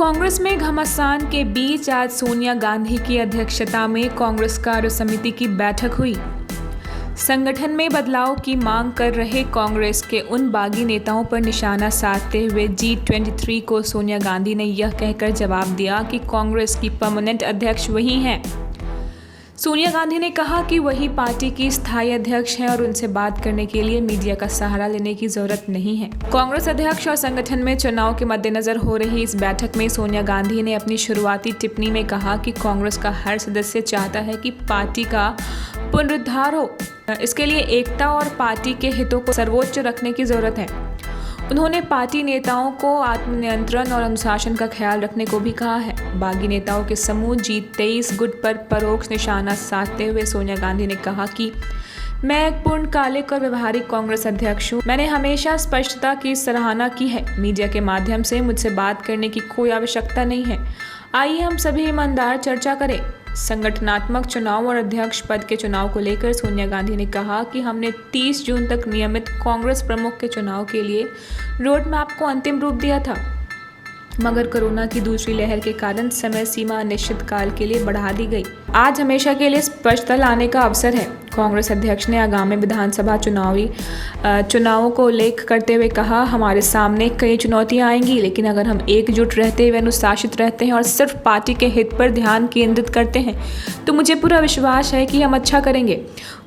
कांग्रेस में घमासान के बीच आज सोनिया गांधी की अध्यक्षता में कांग्रेस कार्य समिति की बैठक हुई। संगठन में बदलाव की मांग कर रहे कांग्रेस के उन बागी नेताओं पर निशाना साधते हुए G23 को सोनिया गांधी ने यह कहकर जवाब दिया कि कांग्रेस की परमानेंट अध्यक्ष वही हैं। सोनिया गांधी ने कहा कि वही पार्टी की स्थायी अध्यक्ष हैं और उनसे बात करने के लिए मीडिया का सहारा लेने की जरूरत नहीं है। कांग्रेस अध्यक्ष और संगठन में चुनाव के मद्देनजर हो रही इस बैठक में सोनिया गांधी ने अपनी शुरुआती टिप्पणी में कहा कि कांग्रेस का हर सदस्य चाहता है कि पार्टी का पुनरुद्धार हो। इसके लिए एकता और पार्टी के हितों को सर्वोच्च रखने की जरूरत है। उन्होंने पार्टी नेताओं को आत्मनियंत्रण और अनुशासन का ख्याल रखने को भी कहा है। बागी नेताओं के समूह G23 गुट पर परोक्ष निशाना साधते हुए सोनिया गांधी ने कहा कि मैं एक पूर्णकालिक और व्यवहारिक कांग्रेस अध्यक्ष हूँ। मैंने हमेशा स्पष्टता की सराहना की है। मीडिया के माध्यम से मुझसे बात करने की कोई आवश्यकता नहीं है। आइए हम सभी ईमानदार चर्चा करें। संगठनात्मक चुनाव और अध्यक्ष पद के चुनाव को लेकर सोनिया गांधी ने कहा कि हमने 30 जून तक नियमित कांग्रेस प्रमुख के चुनाव के लिए रोड मैप को अंतिम रूप दिया था, मगर कोरोना की दूसरी लहर के कारण समय सीमा अनिश्चित काल के लिए बढ़ा दी गई। आज हमेशा के लिए स्पष्टता लाने का अवसर है। कांग्रेस अध्यक्ष ने आगामी विधानसभा चुनावों को उल्लेख करते हुए कहा, हमारे सामने कई चुनौतियां आएंगी, लेकिन अगर हम एकजुट रहते हुए अनुशासित रहते हैं और सिर्फ पार्टी के हित पर ध्यान केंद्रित करते हैं तो मुझे पूरा विश्वास है कि हम अच्छा करेंगे।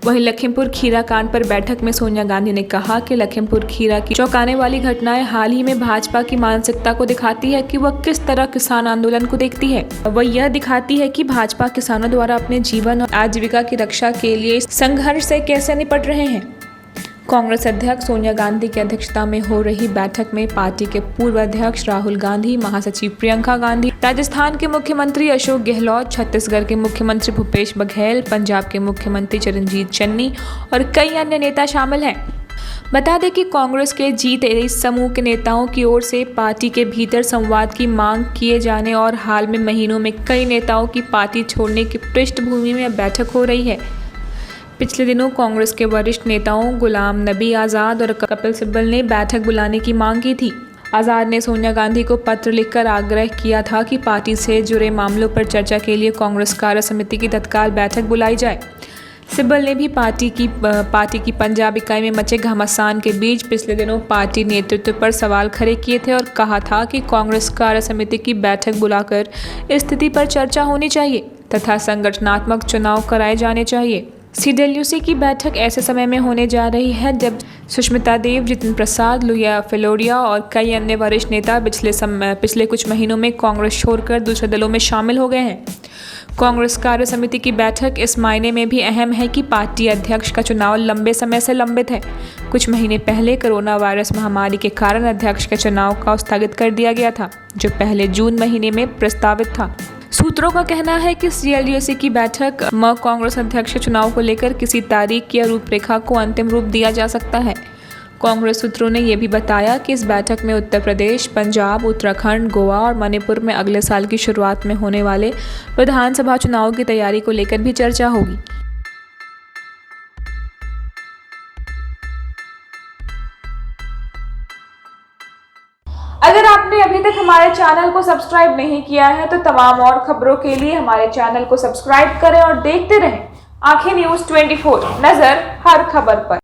वहीं लखीमपुर खीरा कांड पर बैठक में सोनिया गांधी ने कहा कि लखीमपुर खीरा की चौंकाने वाली घटनाएं हाल ही में भाजपा की मानसिकता को दिखाती है कि वह किस तरह किसान आंदोलन को देखती है। वह यह दिखाती है कि भाजपा किसानों द्वारा अपने जीवन और आजीविका की रक्षा के लिए संघर्ष से कैसे निपट रहे हैं। कांग्रेस अध्यक्ष सोनिया गांधी की अध्यक्षता में हो रही बैठक में पार्टी के पूर्व अध्यक्ष राहुल गांधी, महासचिव प्रियंका गांधी, राजस्थान के मुख्यमंत्री अशोक गहलोत, छत्तीसगढ़ के मुख्यमंत्री भूपेश बघेल, पंजाब के मुख्यमंत्री चरणजीत चन्नी और कई अन्य नेता शामिल हैं। बता दें कि कांग्रेस के G23 समूह के नेताओं की ओर से पार्टी के भीतर संवाद की मांग किए जाने और हाल में महीनों में कई नेताओं की पार्टी छोड़ने की पृष्ठभूमि में बैठक हो रही है। पिछले दिनों कांग्रेस के वरिष्ठ नेताओं गुलाम नबी आज़ाद और कपिल सिब्बल ने बैठक बुलाने की मांग की थी। आज़ाद ने सोनिया गांधी को पत्र लिखकर आग्रह किया था कि पार्टी से जुड़े मामलों पर चर्चा के लिए कांग्रेस कार्य समिति की तत्काल बैठक बुलाई जाए। सिब्बल ने भी पार्टी की पंजाब इकाई में मचे घमासान के बीच पिछले दिनों पार्टी नेतृत्व पर सवाल खड़े किए थे और कहा था कि कांग्रेस कार्य समिति की बैठक बुलाकर स्थिति पर चर्चा होनी चाहिए तथा संगठनात्मक चुनाव कराए जाने चाहिए। CWC की बैठक ऐसे समय में होने जा रही है जब सुष्मिता देव, जितिन प्रसाद, लुया फिलोरिया और कई अन्य वरिष्ठ नेता पिछले कुछ महीनों में कांग्रेस छोड़कर दूसरे दलों में शामिल हो गए हैं। कांग्रेस कार्य समिति की बैठक इस मायने में भी अहम है कि पार्टी अध्यक्ष का चुनाव लंबे समय से लंबित है। कुछ महीने पहले कोरोना वायरस महामारी के कारण अध्यक्ष के चुनाव को स्थगित कर दिया गया था, जो पहले जून महीने में प्रस्तावित था। सूत्रों का कहना है कि CLDC की बैठक में कांग्रेस अध्यक्ष चुनाव को लेकर किसी तारीख या रूपरेखा को अंतिम रूप दिया जा सकता है। कांग्रेस सूत्रों ने यह भी बताया कि इस बैठक में उत्तर प्रदेश, पंजाब, उत्तराखंड, गोवा और मणिपुर में अगले साल की शुरुआत में होने वाले विधानसभा चुनाव की तैयारी को लेकर भी चर्चा होगी। अगर आपने अभी तक हमारे चैनल को सब्सक्राइब नहीं किया है तो तमाम और खबरों के लिए हमारे चैनल को सब्सक्राइब करें और देखते रहें आंखें न्यूज़ 24, नजर हर खबर पर।